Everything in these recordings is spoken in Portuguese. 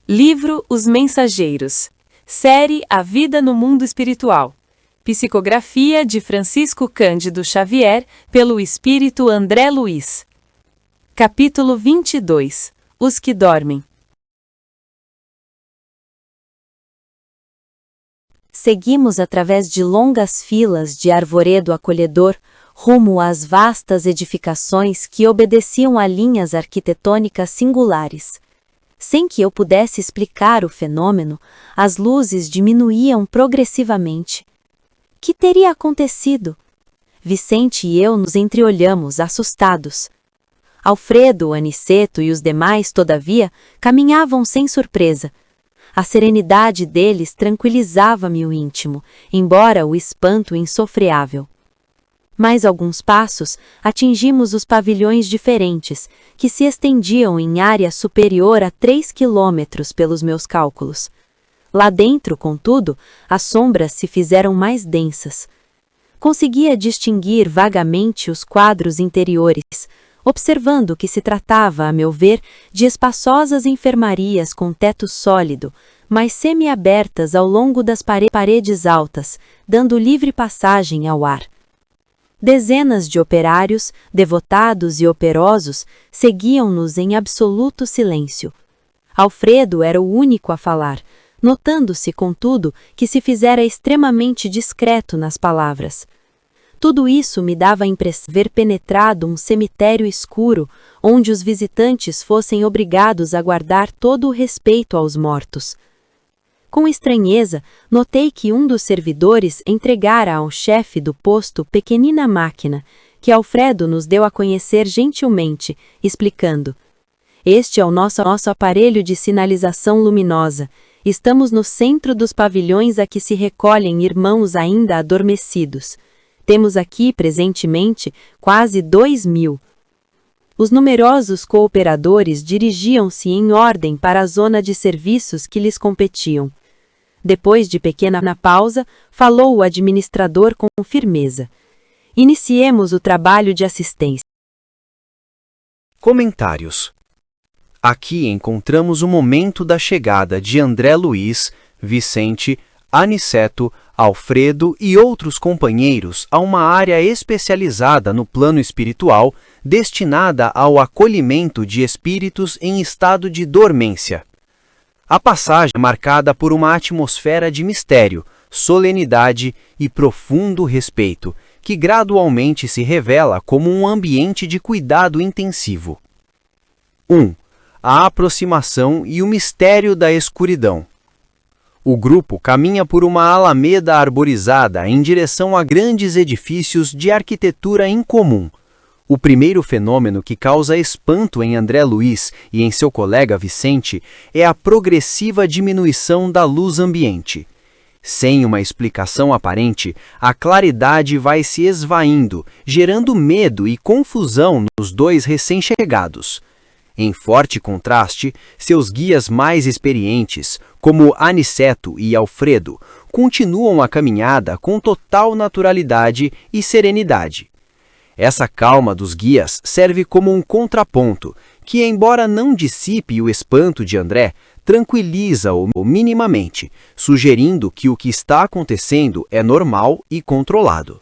Livro Os Mensageiros. Série A Vida no Mundo Espiritual. Psicografia de Francisco Cândido Xavier, pelo Espírito André Luiz. Capítulo 22. Os que dormem. Seguimos através de longas filas de arvoredo acolhedor, rumo às vastas edificações que obedeciam a linhas arquitetônicas singulares. Sem que eu pudesse explicar o fenômeno, as luzes diminuíam progressivamente. Que teria acontecido? Vicente e eu nos entreolhamos, assustados. Alfredo, Aniceto e os demais, todavia, caminhavam sem surpresa. A serenidade deles tranquilizava-me o íntimo, embora o espanto insofreável. Mais alguns passos, atingimos os pavilhões diferentes, que se estendiam em área superior a 3 quilômetros pelos meus cálculos. Lá dentro, contudo, as sombras se fizeram mais densas. Conseguia distinguir vagamente os quadros interiores, observando que se tratava, a meu ver, de espaçosas enfermarias com teto sólido, mas semi-abertas ao longo das paredes altas, dando livre passagem ao ar. Dezenas de operários, devotados e operosos, seguiam-nos em absoluto silêncio. Alfredo era o único a falar, notando-se, contudo, que se fizera extremamente discreto nas palavras. Tudo isso me dava a impressão de ver penetrado um cemitério escuro, onde os visitantes fossem obrigados a guardar todo o respeito aos mortos. Com estranheza, notei que um dos servidores entregara ao chefe do posto pequenina máquina, que Alfredo nos deu a conhecer gentilmente, explicando: "Este é o nosso aparelho de sinalização luminosa. Estamos no centro dos pavilhões a que se recolhem irmãos ainda adormecidos. Temos aqui, presentemente, quase 2.000. Os numerosos cooperadores dirigiam-se em ordem para a zona de serviços que lhes competiam. Depois de pequena pausa, falou o administrador com firmeza: "Iniciemos o trabalho de assistência." Comentários. Aqui encontramos o momento da chegada de André Luiz, Vicente, Aniceto, Alfredo e outros companheiros a uma área especializada no plano espiritual, destinada ao acolhimento de espíritos em estado de dormência. A passagem é marcada por uma atmosfera de mistério, solenidade e profundo respeito, que gradualmente se revela como um ambiente de cuidado intensivo. 1. A aproximação e o mistério da escuridão. O grupo caminha por uma alameda arborizada em direção a grandes edifícios de arquitetura incomum. O primeiro fenômeno que causa espanto em André Luiz e em seu colega Vicente é a progressiva diminuição da luz ambiente. Sem uma explicação aparente, a claridade vai se esvaindo, gerando medo e confusão nos dois recém-chegados. Em forte contraste, seus guias mais experientes, como Aniceto e Alfredo, continuam a caminhada com total naturalidade e serenidade. Essa calma dos guias serve como um contraponto, que, embora não dissipe o espanto de André, tranquiliza-o minimamente, sugerindo que o que está acontecendo é normal e controlado.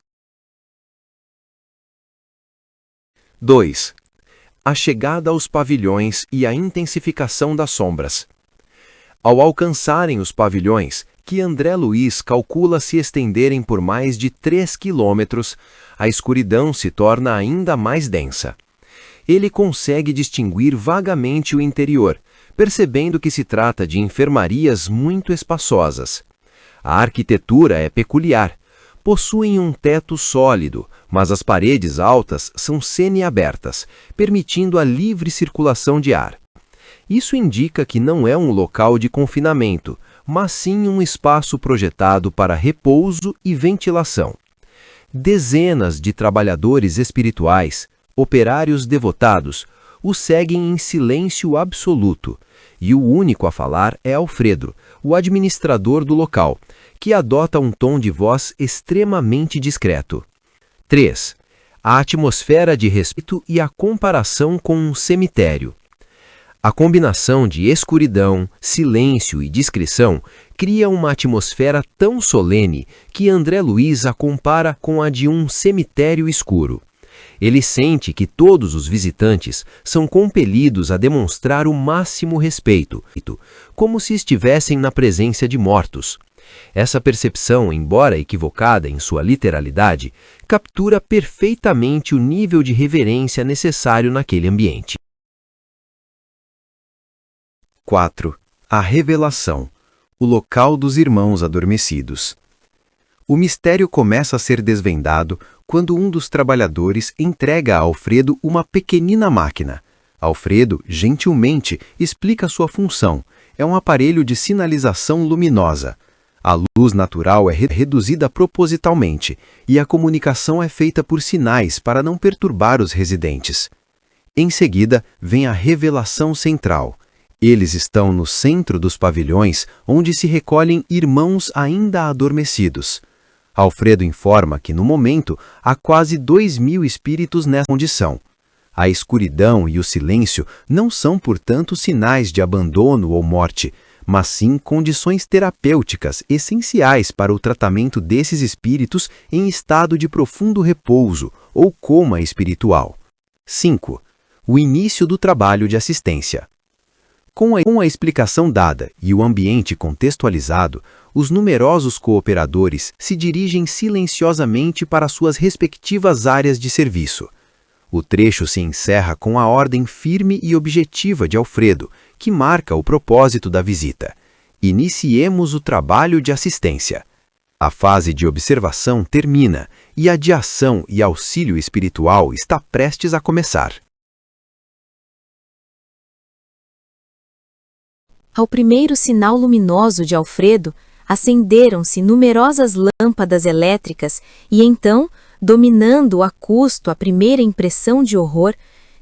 2. A chegada aos pavilhões e a intensificação das sombras. Ao alcançarem os pavilhões, que André Luiz calcula se estenderem por mais de 3 quilômetros, a escuridão se torna ainda mais densa. Ele consegue distinguir vagamente o interior, percebendo que se trata de enfermarias muito espaçosas. A arquitetura é peculiar. Possuem um teto sólido, mas as paredes altas são semi-abertas, permitindo a livre circulação de ar. Isso indica que não é um local de confinamento, mas sim um espaço projetado para repouso e ventilação. Dezenas de trabalhadores espirituais, operários devotados, o seguem em silêncio absoluto, e o único a falar é Alfredo, o administrador do local, que adota um tom de voz extremamente discreto. 3. A atmosfera de respeito e a comparação com um cemitério. A combinação de escuridão, silêncio e discrição cria uma atmosfera tão solene que André Luiz a compara com a de um cemitério escuro. Ele sente que todos os visitantes são compelidos a demonstrar o máximo respeito, como se estivessem na presença de mortos. Essa percepção, embora equivocada em sua literalidade, captura perfeitamente o nível de reverência necessário naquele ambiente. 4. A revelação, o local dos irmãos adormecidos. O mistério começa a ser desvendado quando um dos trabalhadores entrega a Alfredo uma pequenina máquina. Alfredo, gentilmente, explica sua função. É um aparelho de sinalização luminosa. A luz natural é reduzida propositalmente e a comunicação é feita por sinais para não perturbar os residentes. Em seguida, vem a revelação central. Eles estão no centro dos pavilhões, onde se recolhem irmãos ainda adormecidos. Alfredo informa que, no momento, há quase 2.000 espíritos nessa condição. A escuridão e o silêncio não são, portanto, sinais de abandono ou morte, mas sim condições terapêuticas essenciais para o tratamento desses espíritos em estado de profundo repouso ou coma espiritual. 5. O início do trabalho de assistência. Com a explicação dada e o ambiente contextualizado, os numerosos cooperadores se dirigem silenciosamente para suas respectivas áreas de serviço. O trecho se encerra com a ordem firme e objetiva de Alfredo, que marca o propósito da visita. Iniciemos o trabalho de assistência. A fase de observação termina e a de ação e auxílio espiritual está prestes a começar. Ao primeiro sinal luminoso de Alfredo, acenderam-se numerosas lâmpadas elétricas e então, dominando a custo a primeira impressão de horror,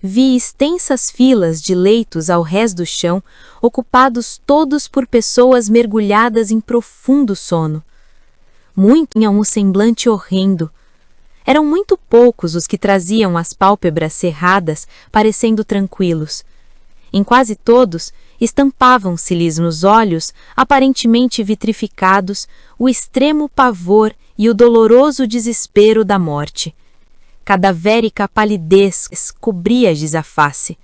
vi extensas filas de leitos ao rés do chão, ocupados todos por pessoas mergulhadas em profundo sono. Muitos tinham um semblante horrendo. Eram muito poucos os que traziam as pálpebras cerradas, parecendo tranquilos. Em quase todos, estampavam-se-lhes nos olhos, aparentemente vitrificados, o extremo pavor e o doloroso desespero da morte. Cadavérica palidez cobria-lhes a face.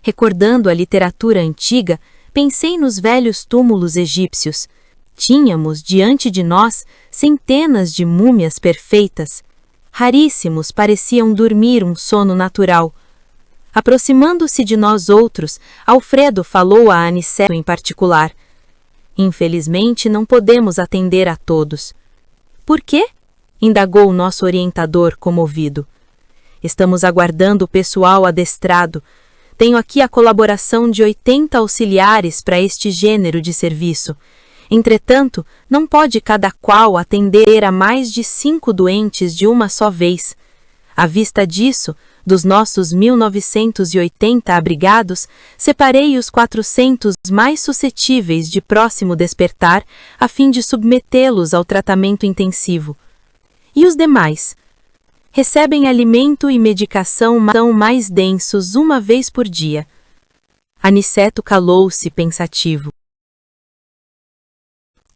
Recordando a literatura antiga, pensei nos velhos túmulos egípcios. Tínhamos diante de nós centenas de múmias perfeitas. Raríssimos pareciam dormir um sono natural. Aproximando-se de nós outros, Alfredo falou a Aniceto em particular. Infelizmente, não podemos atender a todos. Por quê? Indagou o nosso orientador, comovido. Estamos aguardando o pessoal adestrado. Tenho aqui a colaboração de 80 auxiliares para este gênero de serviço. Entretanto, não pode cada qual atender a mais de 5 doentes de uma só vez. À vista disso, dos nossos 1980 abrigados, separei os 400 mais suscetíveis de próximo despertar, a fim de submetê-los ao tratamento intensivo. E os demais? Recebem alimento e medicação mais densos uma vez por dia. Aniceto calou-se pensativo.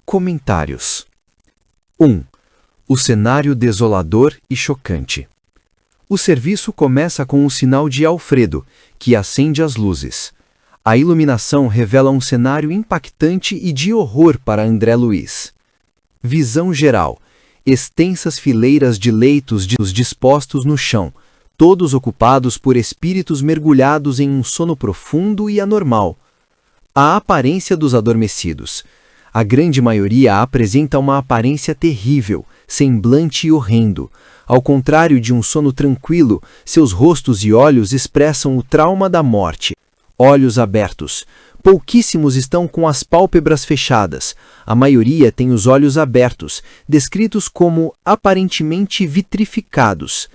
Comentários. 1. O cenário desolador e chocante. O serviço começa com o sinal de Alfredo, que acende as luzes. A iluminação revela um cenário impactante e de horror para André Luiz. Visão geral. Extensas fileiras de leitos dispostos no chão, todos ocupados por espíritos mergulhados em um sono profundo e anormal. A aparência dos adormecidos. A grande maioria apresenta uma aparência terrível, semblante horrendo. Ao contrário de um sono tranquilo, seus rostos e olhos expressam o trauma da morte. Olhos abertos. Pouquíssimos estão com as pálpebras fechadas. A maioria tem os olhos abertos, descritos como aparentemente vitrificados.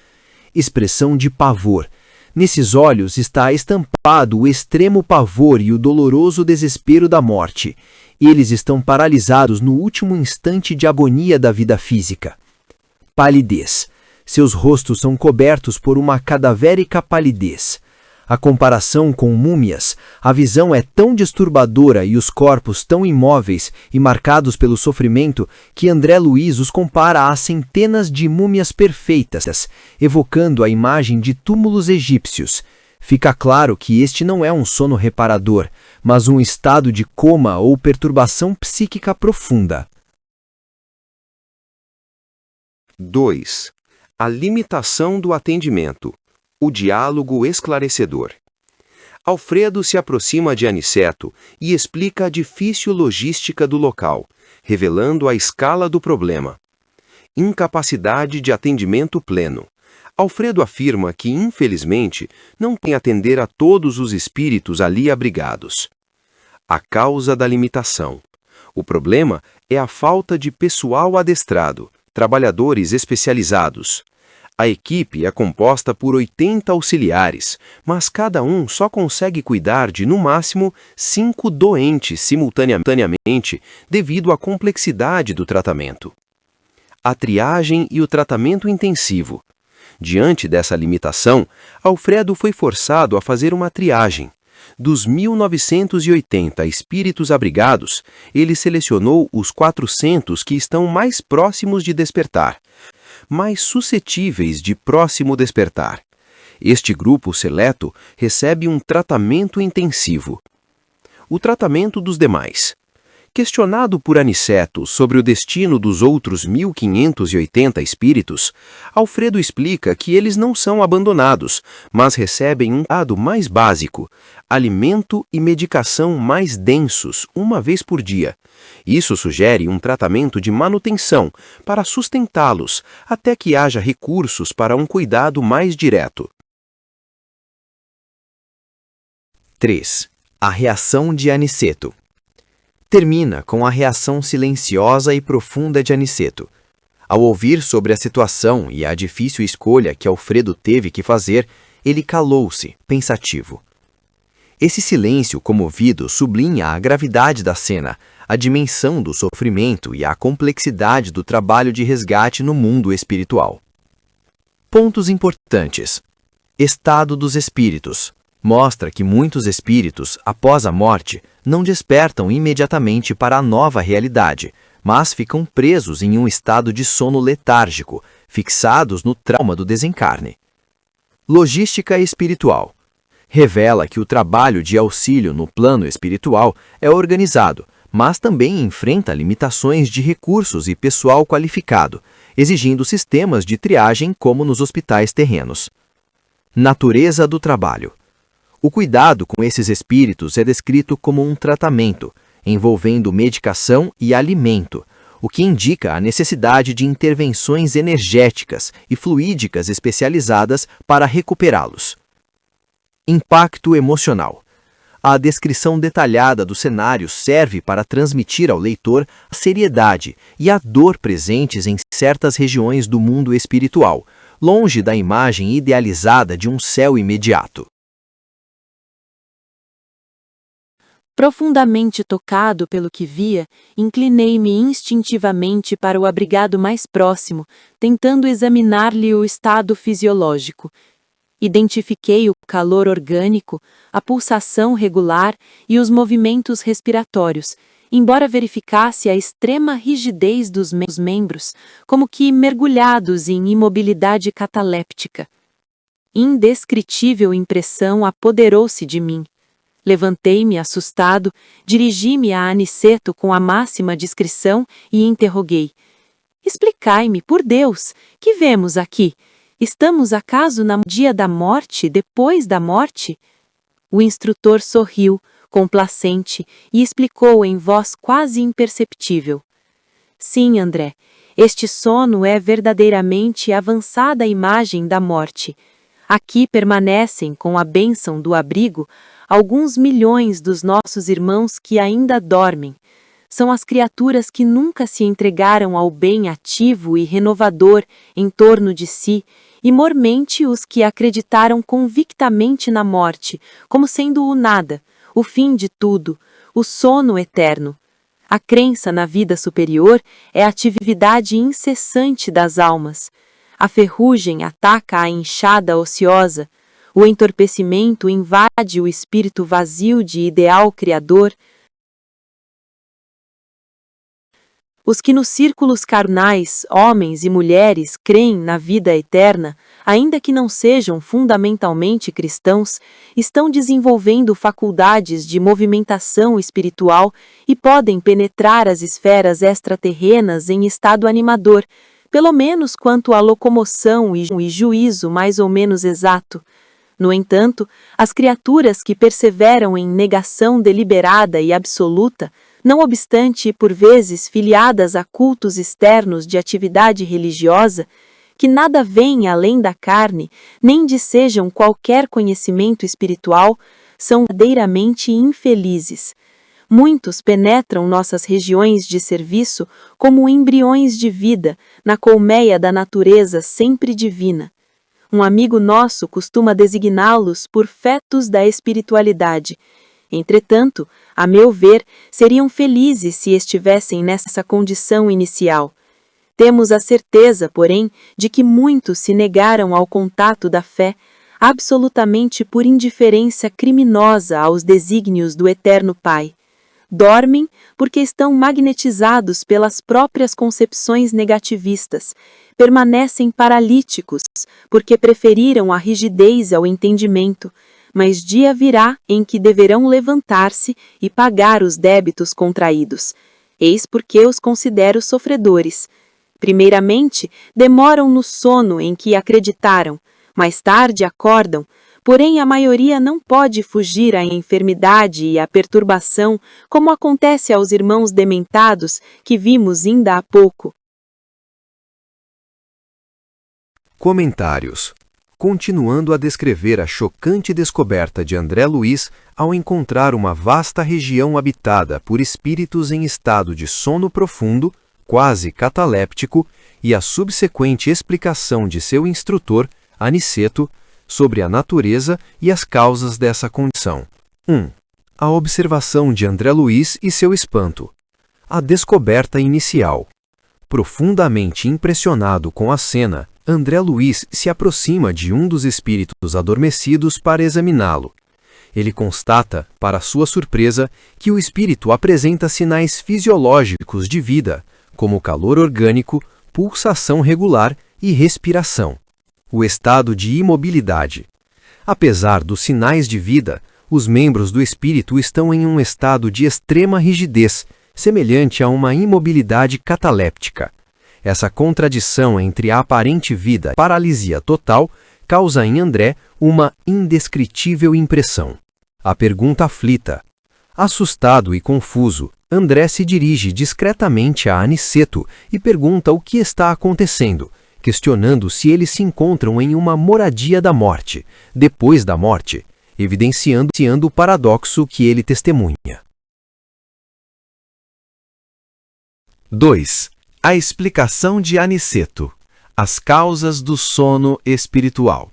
Expressão de pavor. Nesses olhos está estampado o extremo pavor e o doloroso desespero da morte. Eles estão paralisados no último instante de agonia da vida física. Palidez. Seus rostos são cobertos por uma cadavérica palidez. A comparação com múmias, a visão é tão disturbadora e os corpos tão imóveis e marcados pelo sofrimento que André Luiz os compara a centenas de múmias perfeitas, evocando a imagem de túmulos egípcios. Fica claro que este não é um sono reparador, mas um estado de coma ou perturbação psíquica profunda. 2. A limitação do atendimento. O diálogo esclarecedor. Alfredo se aproxima de Aniceto e explica a difícil logística do local, revelando a escala do problema. Incapacidade de atendimento pleno. Alfredo afirma que, infelizmente, não tem atender a todos os espíritos ali abrigados. A causa da limitação. O problema é a falta de pessoal adestrado, trabalhadores especializados. A equipe é composta por 80 auxiliares, mas cada um só consegue cuidar de, no máximo, 5 doentes simultaneamente devido à complexidade do tratamento. A triagem e o tratamento intensivo. Diante dessa limitação, Alfredo foi forçado a fazer uma triagem. Dos 1980 espíritos abrigados, ele selecionou os 400 que estão mais próximos de despertar, mais suscetíveis de próximo despertar. Este grupo seleto recebe um tratamento intensivo. O tratamento dos demais. Questionado por Aniceto sobre o destino dos outros 1580 espíritos, Alfredo explica que eles não são abandonados, mas recebem um cuidado mais básico, alimento e medicação mais densos, uma vez por dia. Isso sugere um tratamento de manutenção para sustentá-los, até que haja recursos para um cuidado mais direto. 3. A reação de Aniceto. Termina com a reação silenciosa e profunda de Aniceto. Ao ouvir sobre a situação e a difícil escolha que Alfredo teve que fazer, ele calou-se, pensativo. Esse silêncio comovido sublinha a gravidade da cena, a dimensão do sofrimento e a complexidade do trabalho de resgate no mundo espiritual. Pontos importantes. Estado dos espíritos. Mostra que muitos espíritos, após a morte, não despertam imediatamente para a nova realidade, mas ficam presos em um estado de sono letárgico, fixados no trauma do desencarne. Logística espiritual. Revela que o trabalho de auxílio no plano espiritual é organizado, mas também enfrenta limitações de recursos e pessoal qualificado, exigindo sistemas de triagem como nos hospitais terrenos. Natureza do trabalho. O cuidado com esses espíritos é descrito como um tratamento, envolvendo medicação e alimento, o que indica a necessidade de intervenções energéticas e fluídicas especializadas para recuperá-los. Impacto emocional. A descrição detalhada do cenário serve para transmitir ao leitor a seriedade e a dor presentes em certas regiões do mundo espiritual, longe da imagem idealizada de um céu imediato. Profundamente tocado pelo que via, inclinei-me instintivamente para o abrigado mais próximo, tentando examinar-lhe o estado fisiológico. Identifiquei o calor orgânico, a pulsação regular e os movimentos respiratórios, embora verificasse a extrema rigidez dos meus membros, como que mergulhados em imobilidade cataléptica. Indescritível impressão apoderou-se de mim. Levantei-me assustado, dirigi-me a Aniceto com a máxima discrição e interroguei. Explicai-me, por Deus, que vemos aqui? Estamos acaso no dia da morte, depois da morte? O instrutor sorriu, complacente, e explicou em voz quase imperceptível. Sim, André, este sono é verdadeiramente avançada imagem da morte. Aqui permanecem, com a bênção do abrigo, alguns milhões dos nossos irmãos que ainda dormem. São as criaturas que nunca se entregaram ao bem ativo e renovador em torno de si, e mormente os que acreditaram convictamente na morte, como sendo o nada, o fim de tudo, o sono eterno. A crença na vida superior é a atividade incessante das almas. A ferrugem ataca a enxada ociosa. O entorpecimento invade o espírito vazio de ideal criador. Os que nos círculos carnais, homens e mulheres, creem na vida eterna, ainda que não sejam fundamentalmente cristãos, estão desenvolvendo faculdades de movimentação espiritual e podem penetrar as esferas extraterrenas em estado animador, pelo menos quanto à locomoção e juízo mais ou menos exato. No entanto, as criaturas que perseveram em negação deliberada e absoluta, não obstante por vezes filiadas a cultos externos de atividade religiosa, que nada veem além da carne, nem desejam qualquer conhecimento espiritual, são verdadeiramente infelizes. Muitos penetram nossas regiões de serviço como embriões de vida, na colmeia da natureza sempre divina. Um amigo nosso costuma designá-los por fetos da espiritualidade. Entretanto, a meu ver, seriam felizes se estivessem nessa condição inicial. Temos a certeza, porém, de que muitos se negaram ao contato da fé, absolutamente por indiferença criminosa aos desígnios do Eterno Pai. Dormem porque estão magnetizados pelas próprias concepções negativistas, permanecem paralíticos porque preferiram a rigidez ao entendimento, mas dia virá em que deverão levantar-se e pagar os débitos contraídos. Eis porque os considero sofredores. Primeiramente, demoram no sono em que acreditaram, mais tarde acordam, porém a maioria não pode fugir à enfermidade e à perturbação, como acontece aos irmãos dementados que vimos ainda há pouco. Comentários. Continuando a descrever a chocante descoberta de André Luiz ao encontrar uma vasta região habitada por espíritos em estado de sono profundo, quase cataléptico, e a subsequente explicação de seu instrutor, Aniceto, sobre a natureza e as causas dessa condição. 1. A observação de André Luiz e seu espanto. A descoberta inicial. Profundamente impressionado com a cena, André Luiz se aproxima de um dos espíritos adormecidos para examiná-lo. Ele constata, para sua surpresa, que o espírito apresenta sinais fisiológicos de vida, como calor orgânico, pulsação regular e respiração. O estado de imobilidade. Apesar dos sinais de vida, os membros do espírito estão em um estado de extrema rigidez, semelhante a uma imobilidade cataléptica. Essa contradição entre a aparente vida e a paralisia total causa em André uma indescritível impressão. A pergunta aflita. Assustado e confuso, André se dirige discretamente a Aniceto e pergunta o que está acontecendo, questionando se eles se encontram em uma moradia da morte, depois da morte, evidenciando o paradoxo que ele testemunha. 2. A explicação de Aniceto. As causas do sono espiritual.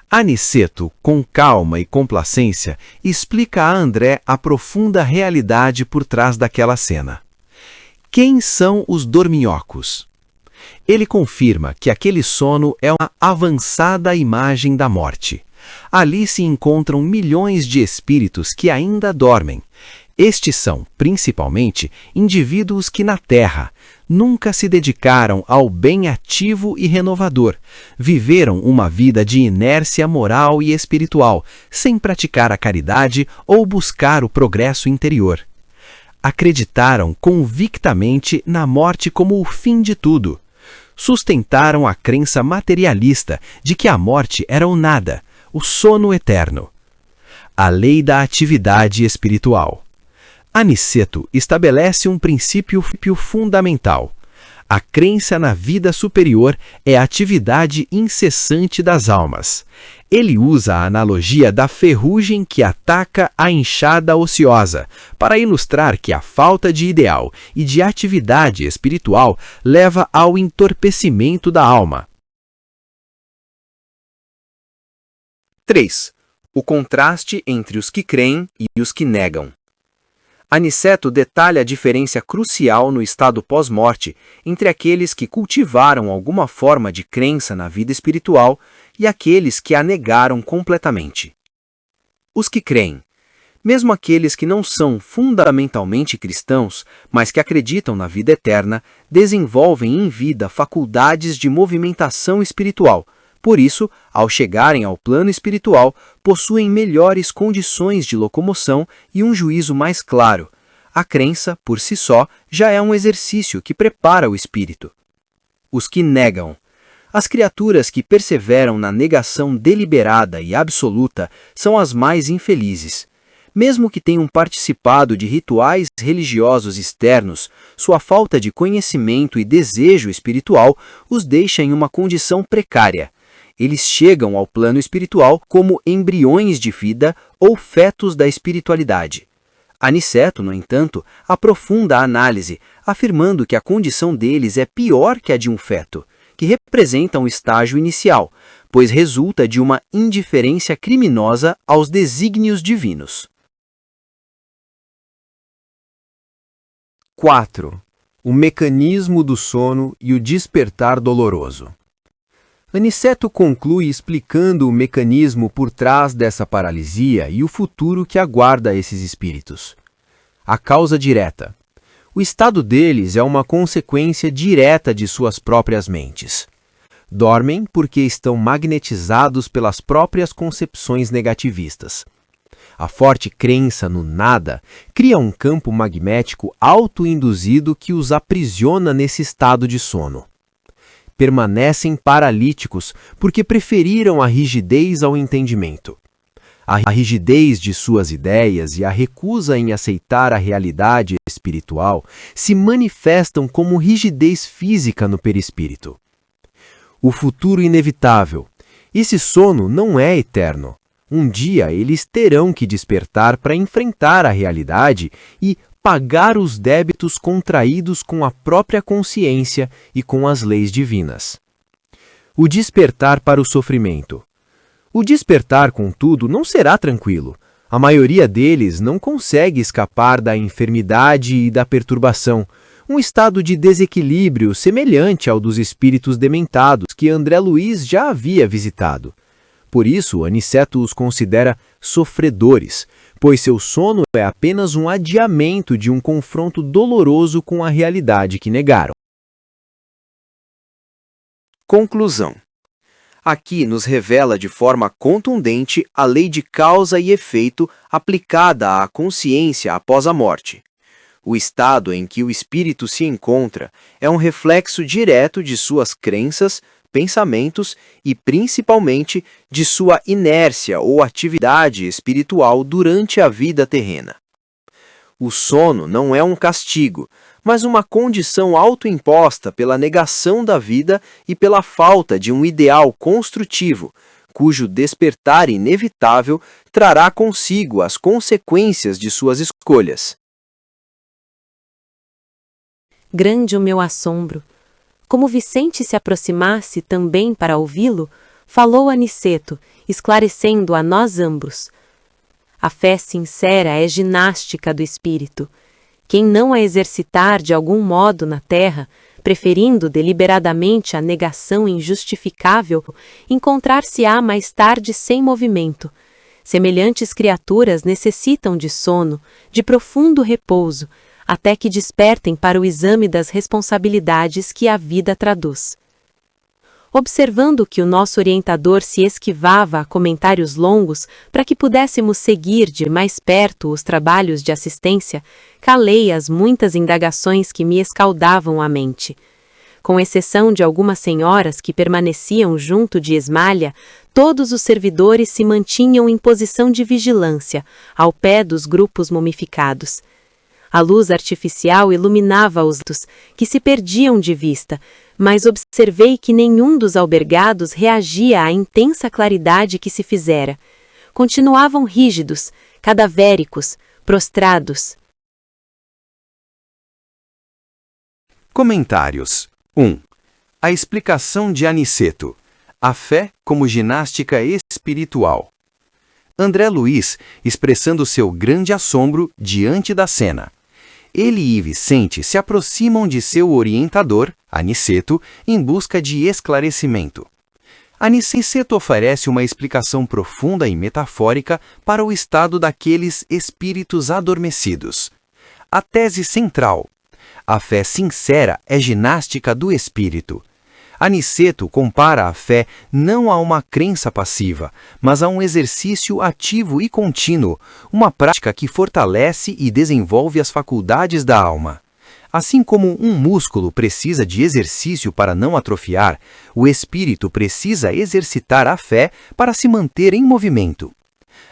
Aniceto, com calma e complacência, explica a André a profunda realidade por trás daquela cena. Quem são os dorminhocos? Ele confirma que aquele sono é uma avançada imagem da morte. Ali se encontram milhões de espíritos que ainda dormem. Estes são, principalmente, indivíduos que na Terra nunca se dedicaram ao bem ativo e renovador, viveram uma vida de inércia moral e espiritual, sem praticar a caridade ou buscar o progresso interior. Acreditaram convictamente na morte como o fim de tudo. Sustentaram a crença materialista de que a morte era o nada, o sono eterno. A lei da atividade espiritual. Aniceto estabelece um princípio fundamental. A crença na vida superior é a atividade incessante das almas. Ele usa a analogia da ferrugem que ataca a enxada ociosa, para ilustrar que a falta de ideal e de atividade espiritual leva ao entorpecimento da alma. 3. O contraste entre os que creem e os que negam. Aniceto detalha a diferença crucial no estado pós-morte entre aqueles que cultivaram alguma forma de crença na vida espiritual e aqueles que a negaram completamente. Os que creem, mesmo aqueles que não são fundamentalmente cristãos, mas que acreditam na vida eterna, desenvolvem em vida faculdades de movimentação espiritual. Por isso, ao chegarem ao plano espiritual, possuem melhores condições de locomoção e um juízo mais claro. A crença, por si só, já é um exercício que prepara o espírito. Os que negam. As criaturas que perseveram na negação deliberada e absoluta são as mais infelizes. Mesmo que tenham participado de rituais religiosos externos, sua falta de conhecimento e desejo espiritual os deixa em uma condição precária. Eles chegam ao plano espiritual como embriões de vida ou fetos da espiritualidade. Aniceto, no entanto, aprofunda a análise, afirmando que a condição deles é pior que a de um feto, que representa um estágio inicial, pois resulta de uma indiferença criminosa aos desígnios divinos. 4. O mecanismo do sono e o despertar doloroso. Aniceto conclui explicando o mecanismo por trás dessa paralisia e o futuro que aguarda esses espíritos. A causa direta. O estado deles é uma consequência direta de suas próprias mentes. Dormem porque estão magnetizados pelas próprias concepções negativistas. A forte crença no nada cria um campo magnético autoinduzido que os aprisiona nesse estado de sono. Permanecem paralíticos porque preferiram a rigidez ao entendimento. A rigidez de suas ideias e a recusa em aceitar a realidade espiritual se manifestam como rigidez física no perispírito. O futuro inevitável. Esse sono não é eterno. Um dia eles terão que despertar para enfrentar a realidade e pagar os débitos contraídos com a própria consciência e com as leis divinas. O despertar para o sofrimento. O despertar, contudo, não será tranquilo. A maioria deles não consegue escapar da enfermidade e da perturbação, um estado de desequilíbrio semelhante ao dos espíritos dementados que André Luiz já havia visitado. Por isso, Aniceto os considera sofredores, pois seu sono é apenas um adiamento de um confronto doloroso com a realidade que negaram. Conclusão. Aqui nos revela de forma contundente a lei de causa e efeito aplicada à consciência após a morte. O estado em que o espírito se encontra é um reflexo direto de suas crenças, pensamentos e, principalmente, de sua inércia ou atividade espiritual durante a vida terrena. O sono não é um castigo, mas uma condição autoimposta pela negação da vida e pela falta de um ideal construtivo, cujo despertar inevitável trará consigo as consequências de suas escolhas. Grande o meu assombro. Como Vicente se aproximasse também para ouvi-lo, falou Aniceto, esclarecendo a nós ambos. A fé sincera é ginástica do espírito. Quem não a exercitar de algum modo na terra, preferindo deliberadamente a negação injustificável, encontrar-se-á mais tarde sem movimento. Semelhantes criaturas necessitam de sono, de profundo repouso, até que despertem para o exame das responsabilidades que a vida traduz. Observando que o nosso orientador se esquivava a comentários longos para que pudéssemos seguir de mais perto os trabalhos de assistência, calei as muitas indagações que me escaldavam a mente. Com exceção de algumas senhoras que permaneciam junto de Esmalha, todos os servidores se mantinham em posição de vigilância, ao pé dos grupos mumificados. A luz artificial iluminava os que se perdiam de vista, mas observei que nenhum dos albergados reagia à intensa claridade que se fizera. Continuavam rígidos, cadavéricos, prostrados. Comentários. 1. A explicação de Aniceto. A fé como ginástica espiritual. André Luiz expressando seu grande assombro diante da cena. Ele e Vicente se aproximam de seu orientador, Aniceto, em busca de esclarecimento. Aniceto oferece uma explicação profunda e metafórica para o estado daqueles espíritos adormecidos. A tese central: a fé sincera é ginástica do espírito. Aniceto compara a fé não a uma crença passiva, mas a um exercício ativo e contínuo, uma prática que fortalece e desenvolve as faculdades da alma. Assim como um músculo precisa de exercício para não atrofiar, o espírito precisa exercitar a fé para se manter em movimento.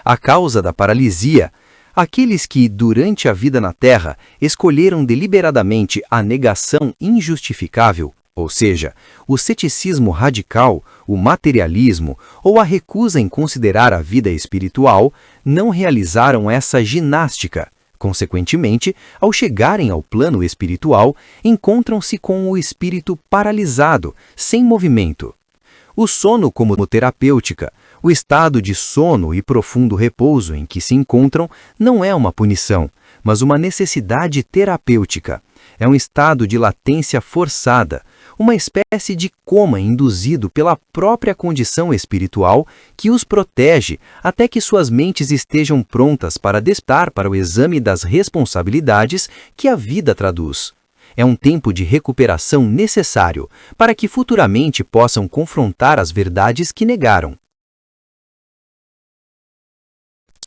A causa da paralisia: aqueles que, durante a vida na Terra, escolheram deliberadamente a negação injustificável, ou seja, o ceticismo radical, o materialismo ou a recusa em considerar a vida espiritual, não realizaram essa ginástica. Consequentemente, ao chegarem ao plano espiritual, encontram-se com o espírito paralisado, sem movimento. O sono como terapêutica, o estado de sono e profundo repouso em que se encontram, não é uma punição, mas uma necessidade terapêutica. É um estado de latência forçada, uma espécie de coma induzido pela própria condição espiritual que os protege até que suas mentes estejam prontas para despertar para o exame das responsabilidades que a vida traduz. É um tempo de recuperação necessário para que futuramente possam confrontar as verdades que negaram.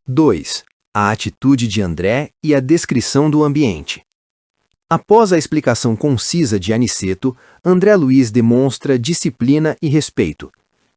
2. A atitude de André e a descrição do ambiente. Após a explicação concisa de Aniceto, André Luiz demonstra disciplina e respeito.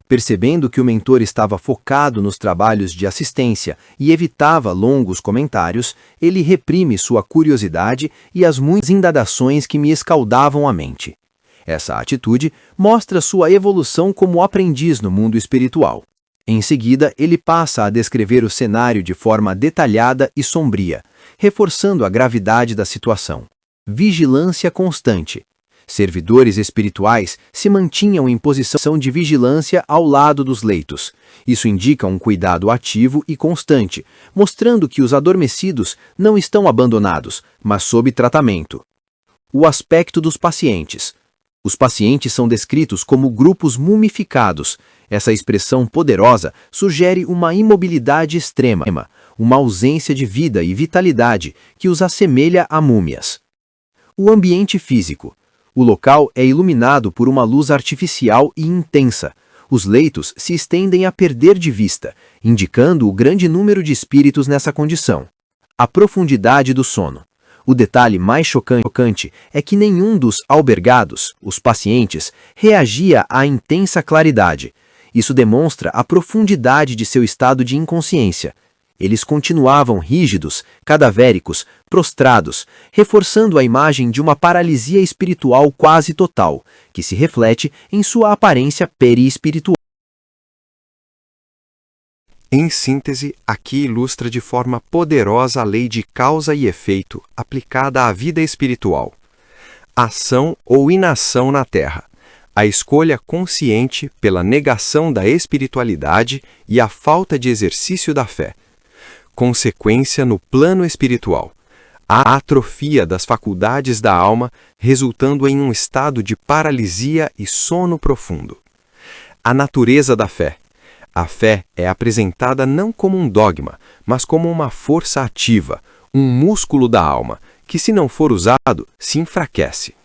Percebendo que o mentor estava focado nos trabalhos de assistência e evitava longos comentários, ele reprime sua curiosidade e as muitas indagações que me escaldavam a mente. Essa atitude mostra sua evolução como aprendiz no mundo espiritual. Em seguida, ele passa a descrever o cenário de forma detalhada e sombria, reforçando a gravidade da situação. Vigilância constante. Servidores espirituais se mantinham em posição de vigilância ao lado dos leitos. Isso indica um cuidado ativo e constante, mostrando que os adormecidos não estão abandonados, mas sob tratamento. O aspecto dos pacientes. Os pacientes são descritos como grupos mumificados. Essa expressão poderosa sugere uma imobilidade extrema, uma ausência de vida e vitalidade que os assemelha a múmias. O ambiente físico. O local é iluminado por uma luz artificial e intensa. Os leitos se estendem a perder de vista, indicando o grande número de espíritos nessa condição. A profundidade do sono. O detalhe mais chocante é que nenhum dos albergados, os pacientes, reagia à intensa claridade. Isso demonstra a profundidade de seu estado de inconsciência. Eles continuavam rígidos, cadavéricos, prostrados, reforçando a imagem de uma paralisia espiritual quase total, que se reflete em sua aparência perispiritual. Em síntese, aqui ilustra de forma poderosa a lei de causa e efeito aplicada à vida espiritual. Ação ou inação na Terra. A escolha consciente pela negação da espiritualidade e a falta de exercício da fé. Consequência no plano espiritual. A atrofia das faculdades da alma, resultando em um estado de paralisia e sono profundo. A natureza da fé. A fé é apresentada não como um dogma, mas como uma força ativa, um músculo da alma, que se não for usado, se enfraquece.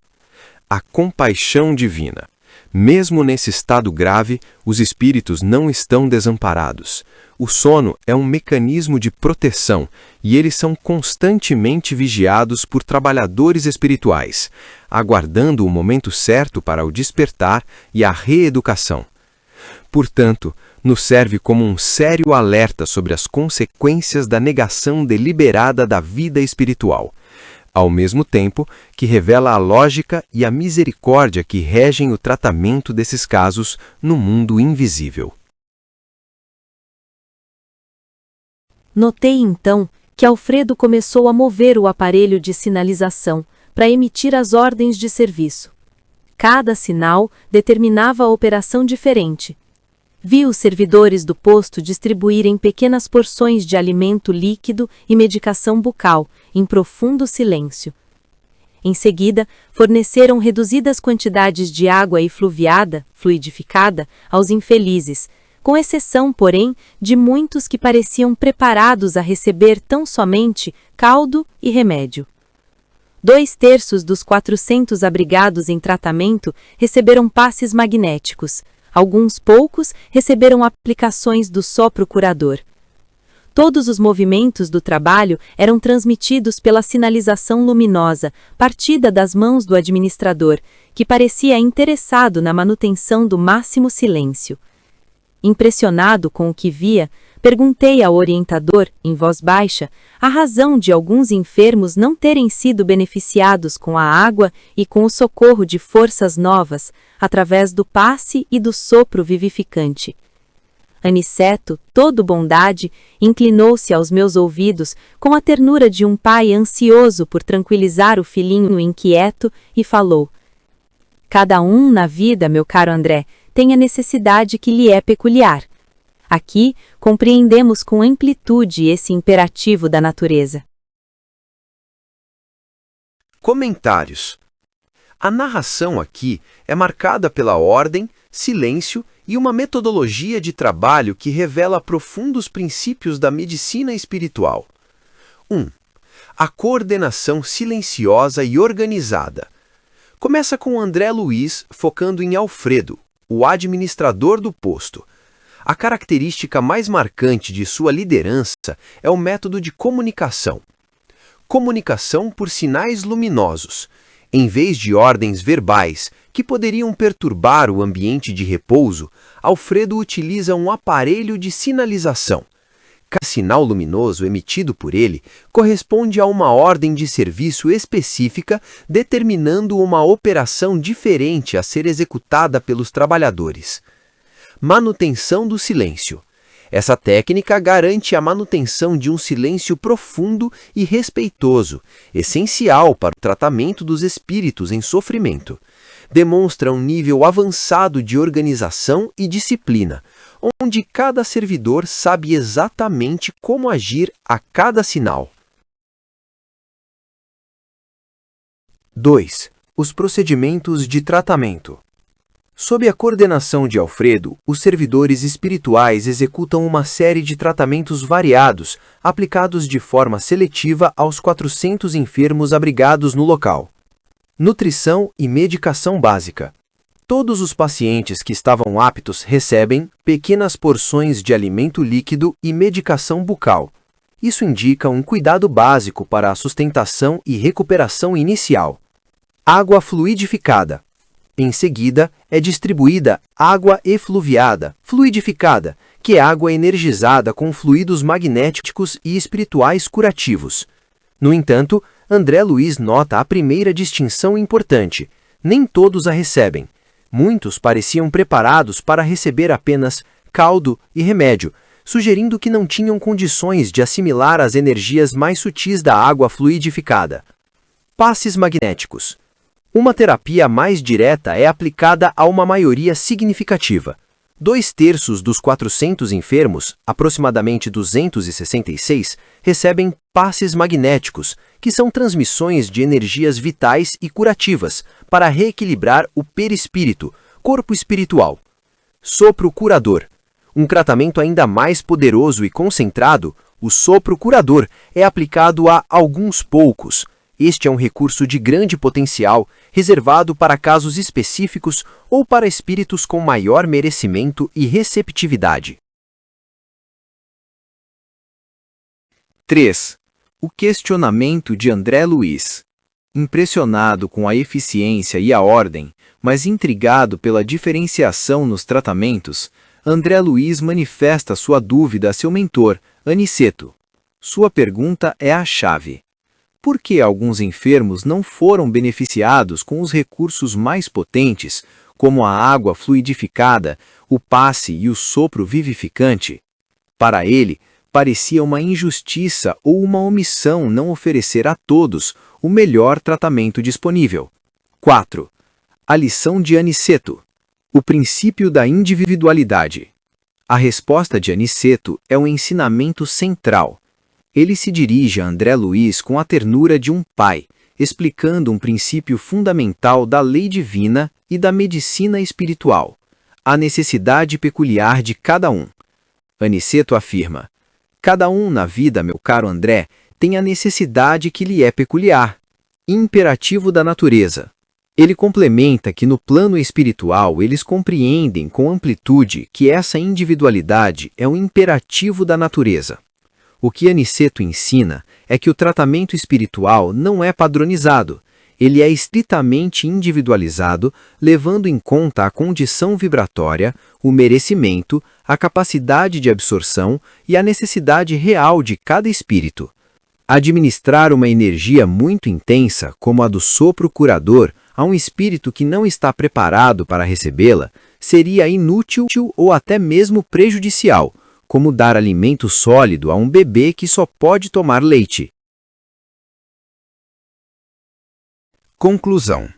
A compaixão divina. Mesmo nesse estado grave, os espíritos não estão desamparados. O sono é um mecanismo de proteção e eles são constantemente vigiados por trabalhadores espirituais, aguardando o momento certo para o despertar e a reeducação. Portanto, nos serve como um sério alerta sobre as consequências da negação deliberada da vida espiritual, ao mesmo tempo que revela a lógica e a misericórdia que regem o tratamento desses casos no mundo invisível. Notei então que Alfredo começou a mover o aparelho de sinalização para emitir as ordens de serviço. Cada sinal determinava a operação diferente. Vi os servidores do posto distribuírem pequenas porções de alimento líquido e medicação bucal, em profundo silêncio. Em seguida, forneceram reduzidas quantidades de água efluviada, fluidificada, aos infelizes, com exceção, porém, de muitos que pareciam preparados a receber tão somente caldo e remédio. 2/3 dos 400 abrigados em tratamento receberam passes magnéticos. Alguns poucos receberam aplicações do sopro curador. Todos os movimentos do trabalho eram transmitidos pela sinalização luminosa, partida das mãos do administrador, que parecia interessado na manutenção do máximo silêncio. Impressionado com o que via, perguntei ao orientador, em voz baixa, a razão de alguns enfermos não terem sido beneficiados com a água e com o socorro de forças novas, através do passe e do sopro vivificante. Aniceto, todo bondade, inclinou-se aos meus ouvidos com a ternura de um pai ansioso por tranquilizar o filhinho inquieto e falou: "Cada um na vida, meu caro André, tem a necessidade que lhe é peculiar. Aqui, compreendemos com amplitude esse imperativo da natureza." Comentários. A narração aqui é marcada pela ordem, silêncio e uma metodologia de trabalho que revela profundos princípios da medicina espiritual. 1. A coordenação silenciosa e organizada. Começa com André Luiz focando em Alfredo, o administrador do posto. A característica mais marcante de sua liderança é o método de comunicação. Comunicação por sinais luminosos. Em vez de ordens verbais que poderiam perturbar o ambiente de repouso, Alfredo utiliza um aparelho de sinalização. Cada sinal luminoso emitido por ele corresponde a uma ordem de serviço específica, determinando uma operação diferente a ser executada pelos trabalhadores. Manutenção do silêncio. Essa técnica garante a manutenção de um silêncio profundo e respeitoso, essencial para o tratamento dos espíritos em sofrimento. Demonstra um nível avançado de organização e disciplina, onde cada servidor sabe exatamente como agir a cada sinal. 2. Os procedimentos de tratamento. Sob a coordenação de Alfredo, os servidores espirituais executam uma série de tratamentos variados, aplicados de forma seletiva aos 400 enfermos abrigados no local. Nutrição e medicação básica. Todos os pacientes que estavam aptos recebem pequenas porções de alimento líquido e medicação bucal. Isso indica um cuidado básico para a sustentação e recuperação inicial. Água fluidificada. Em seguida, é distribuída água efluviada, fluidificada, que é água energizada com fluidos magnéticos e espirituais curativos. No entanto, André Luiz nota a primeira distinção importante: nem todos a recebem. Muitos pareciam preparados para receber apenas caldo e remédio, sugerindo que não tinham condições de assimilar as energias mais sutis da água fluidificada. Passes magnéticos. Uma terapia mais direta é aplicada a uma maioria significativa. 2/3 dos 400 enfermos, aproximadamente 266, recebem passes magnéticos, que são transmissões de energias vitais e curativas para reequilibrar o perispírito, corpo espiritual. Sopro curador. Um tratamento ainda mais poderoso e concentrado, o sopro curador é aplicado a alguns poucos. Este é um recurso de grande potencial, reservado para casos específicos ou para espíritos com maior merecimento e receptividade. 3. O questionamento de André Luiz. Impressionado com a eficiência e a ordem, mas intrigado pela diferenciação nos tratamentos, André Luiz manifesta sua dúvida a seu mentor, Aniceto. Sua pergunta é a chave. Por que alguns enfermos não foram beneficiados com os recursos mais potentes, como a água fluidificada, o passe e o sopro vivificante? Para ele, parecia uma injustiça ou uma omissão não oferecer a todos o melhor tratamento disponível. 4. A lição de Aniceto. O princípio da individualidade. A resposta de Aniceto é um ensinamento central. Ele se dirige a André Luiz com a ternura de um pai, explicando um princípio fundamental da lei divina e da medicina espiritual, a necessidade peculiar de cada um. Aniceto afirma: cada um na vida, meu caro André, tem a necessidade que lhe é peculiar, imperativo da natureza. Ele complementa que no plano espiritual eles compreendem com amplitude que essa individualidade é um imperativo da natureza. O que Aniceto ensina é que o tratamento espiritual não é padronizado, ele é estritamente individualizado, levando em conta a condição vibratória, o merecimento, a capacidade de absorção e a necessidade real de cada espírito. Administrar uma energia muito intensa, como a do sopro curador, a um espírito que não está preparado para recebê-la, seria inútil ou até mesmo prejudicial, como dar alimento sólido a um bebê que só pode tomar leite. Conclusão.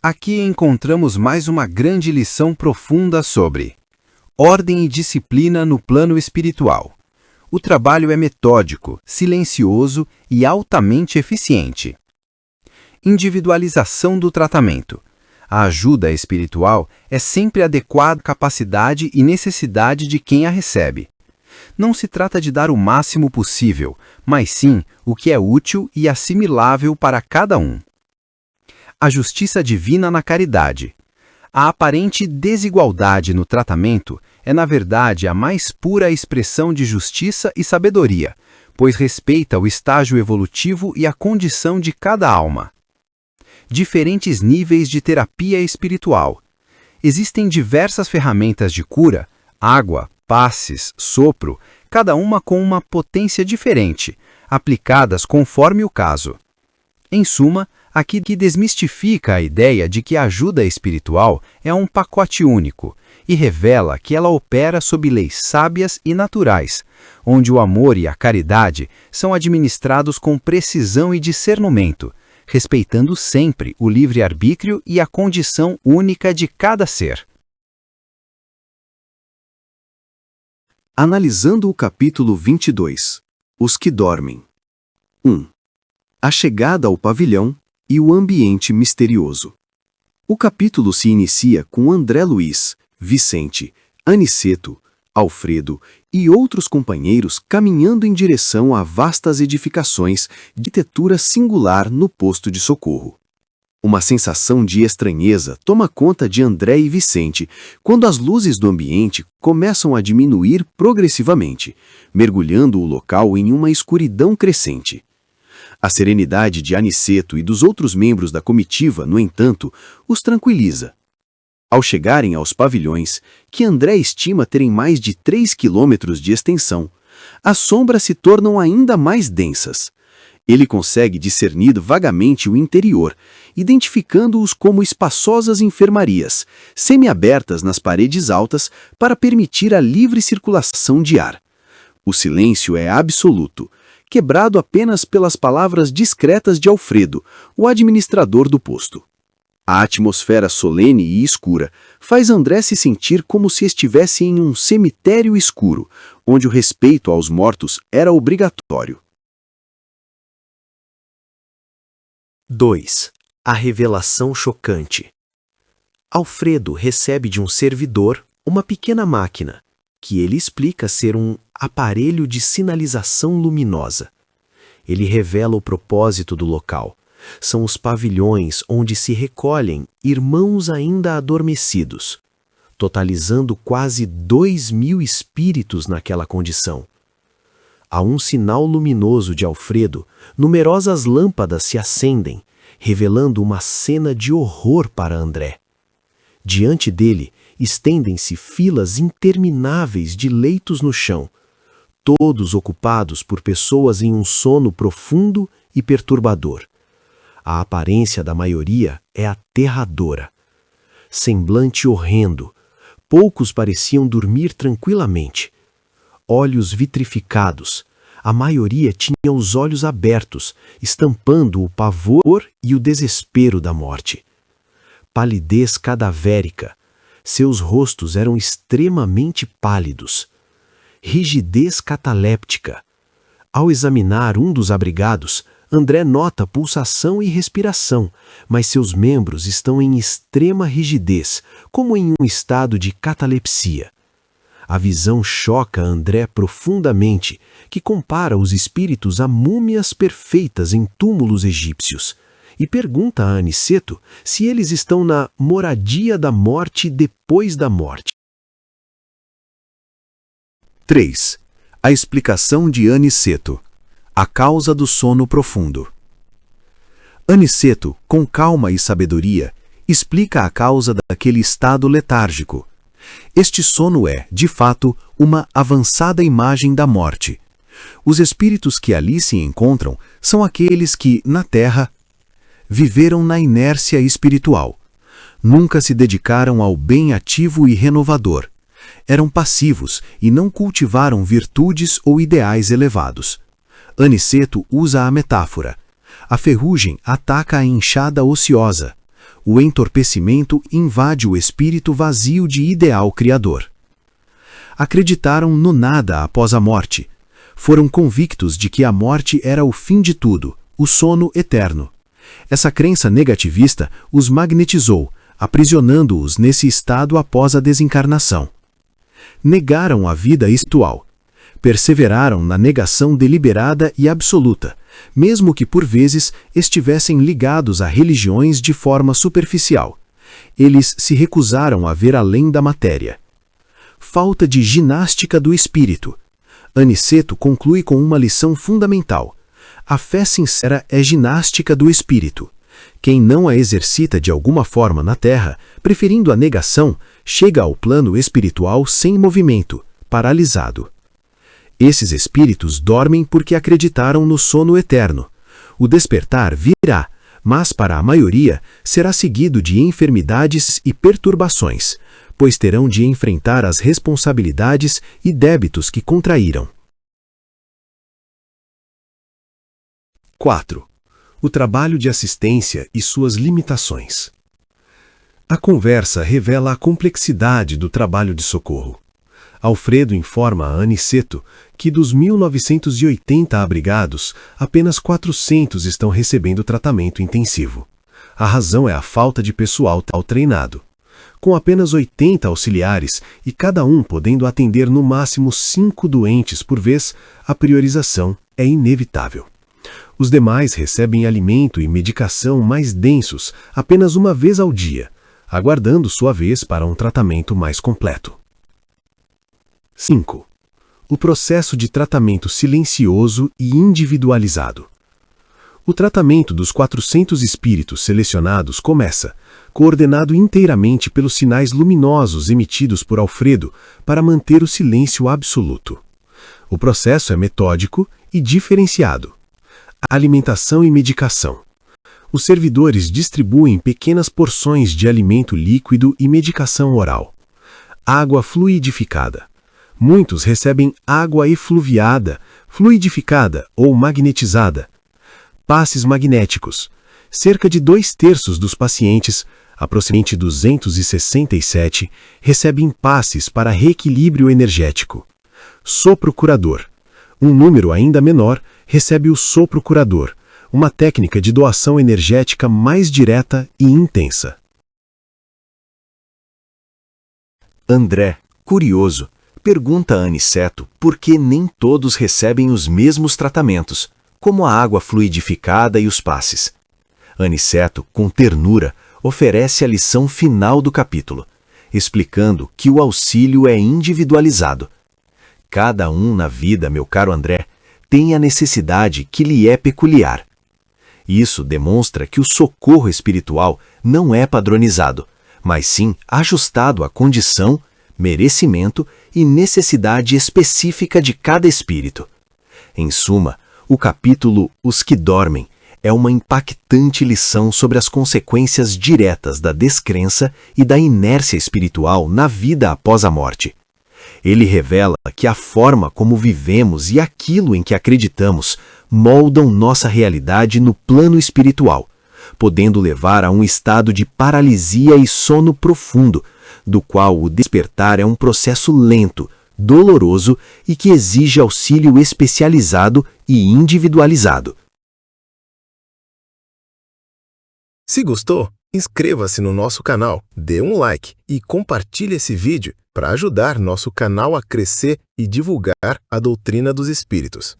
Aqui encontramos mais uma grande lição profunda sobre ordem e disciplina no plano espiritual. O trabalho é metódico, silencioso e altamente eficiente. Individualização do tratamento. A ajuda espiritual é sempre adequada à capacidade e necessidade de quem a recebe. Não se trata de dar o máximo possível, mas sim o que é útil e assimilável para cada um. A justiça divina na caridade. A aparente desigualdade no tratamento é, na verdade, a mais pura expressão de justiça e sabedoria, pois respeita o estágio evolutivo e a condição de cada alma. Diferentes níveis de terapia espiritual. Existem diversas ferramentas de cura, água, passes, sopro, cada uma com uma potência diferente, aplicadas conforme o caso. Em suma, aqui desmistifica a ideia de que a ajuda espiritual é um pacote único e revela que ela opera sob leis sábias e naturais, onde o amor e a caridade são administrados com precisão e discernimento, respeitando sempre o livre-arbítrio e a condição única de cada ser. Analisando o capítulo 22. Os que dormem. 1. A chegada ao pavilhão e o ambiente misterioso. O capítulo se inicia com André Luiz, Vicente, Aniceto, Alfredo e outros companheiros caminhando em direção a vastas edificações de arquitetura singular no posto de socorro. Uma sensação de estranheza toma conta de André e Vicente quando as luzes do ambiente começam a diminuir progressivamente, mergulhando o local em uma escuridão crescente. A serenidade de Aniceto e dos outros membros da comitiva, no entanto, os tranquiliza. Ao chegarem aos pavilhões, que André estima terem mais de 3 quilômetros de extensão, as sombras se tornam ainda mais densas. Ele consegue discernir vagamente o interior, identificando-os como espaçosas enfermarias, semi-abertas nas paredes altas para permitir a livre circulação de ar. O silêncio é absoluto, quebrado apenas pelas palavras discretas de Alfredo, o administrador do posto. A atmosfera solene e escura faz André se sentir como se estivesse em um cemitério escuro, onde o respeito aos mortos era obrigatório. 2. A revelação chocante. Alfredo recebe de um servidor uma pequena máquina, que ele explica ser um aparelho de sinalização luminosa. Ele revela o propósito do local. São os pavilhões onde se recolhem irmãos ainda adormecidos, totalizando quase 2.000 espíritos naquela condição. A um sinal luminoso de Alfredo, numerosas lâmpadas se acendem, revelando uma cena de horror para André. Diante dele, estendem-se filas intermináveis de leitos no chão, todos ocupados por pessoas em um sono profundo e perturbador. A aparência da maioria é aterradora. Semblante horrendo, poucos pareciam dormir tranquilamente. Olhos vitrificados, a maioria tinha os olhos abertos, estampando o pavor e o desespero da morte. Palidez cadavérica, seus rostos eram extremamente pálidos. Rigidez cataléptica. Ao examinar um dos abrigados, André nota pulsação e respiração, mas seus membros estão em extrema rigidez, como em um estado de catalepsia. A visão choca André profundamente, que compara os espíritos a múmias perfeitas em túmulos egípcios, e pergunta a Aniceto se eles estão na moradia da morte depois da morte. 3. A explicação de Aniceto. A causa do sono profundo. Aniceto, com calma e sabedoria, explica a causa daquele estado letárgico. Este sono é, de fato, uma avançada imagem da morte. Os espíritos que ali se encontram são aqueles que, na Terra, viveram na inércia espiritual. Nunca se dedicaram ao bem ativo e renovador. Eram passivos e não cultivaram virtudes ou ideais elevados. Aniceto usa a metáfora. A ferrugem ataca a enxada ociosa. O entorpecimento invade o espírito vazio de ideal criador. Acreditaram no nada após a morte. Foram convictos de que a morte era o fim de tudo, o sono eterno. Essa crença negativista os magnetizou, aprisionando-os nesse estado após a desencarnação. Negaram a vida espiritual. Perseveraram na negação deliberada e absoluta, mesmo que por vezes estivessem ligados a religiões de forma superficial. Eles se recusaram a ver além da matéria. Falta de ginástica do espírito. Aniceto conclui com uma lição fundamental. A fé sincera é ginástica do espírito. Quem não a exercita de alguma forma na Terra, preferindo a negação, chega ao plano espiritual sem movimento, paralisado. Esses espíritos dormem porque acreditaram no sono eterno. O despertar virá, mas para a maioria será seguido de enfermidades e perturbações, pois terão de enfrentar as responsabilidades e débitos que contraíram. 4. O trabalho de assistência e suas limitações. A conversa revela a complexidade do trabalho de socorro. Alfredo informa a Aniceto que dos 1.980 abrigados, apenas 400 estão recebendo tratamento intensivo. A razão é a falta de pessoal treinado. Com apenas 80 auxiliares e cada um podendo atender no máximo 5 doentes por vez, a priorização é inevitável. Os demais recebem alimento e medicação mais densos apenas uma vez ao dia, aguardando sua vez para um tratamento mais completo. 5. O processo de tratamento silencioso e individualizado. O tratamento dos 400 espíritos selecionados começa, coordenado inteiramente pelos sinais luminosos emitidos por Alfredo para manter o silêncio absoluto. O processo é metódico e diferenciado. Alimentação e medicação. Os servidores distribuem pequenas porções de alimento líquido e medicação oral. Água fluidificada. Muitos recebem água efluviada, fluidificada ou magnetizada. Passes magnéticos. Cerca de 2/3 dos pacientes, aproximadamente 267, recebem passes para reequilíbrio energético. Sopro curador. Um número ainda menor recebe o sopro curador, uma técnica de doação energética mais direta e intensa. André, curioso, pergunta a Aniceto por que nem todos recebem os mesmos tratamentos, como a água fluidificada e os passes. Aniceto, com ternura, oferece a lição final do capítulo, explicando que o auxílio é individualizado. Cada um na vida, meu caro André, tem a necessidade que lhe é peculiar. Isso demonstra que o socorro espiritual não é padronizado, mas sim ajustado à condição, merecimento e necessidade específica de cada espírito. Em suma, o capítulo Os que Dormem é uma impactante lição sobre as consequências diretas da descrença e da inércia espiritual na vida após a morte. Ele revela que a forma como vivemos e aquilo em que acreditamos moldam nossa realidade no plano espiritual, podendo levar a um estado de paralisia e sono profundo, do qual o despertar é um processo lento, doloroso e que exige auxílio especializado e individualizado. Se gostou, inscreva-se no nosso canal, dê um like e compartilhe esse vídeo para ajudar nosso canal a crescer e divulgar a doutrina dos espíritos.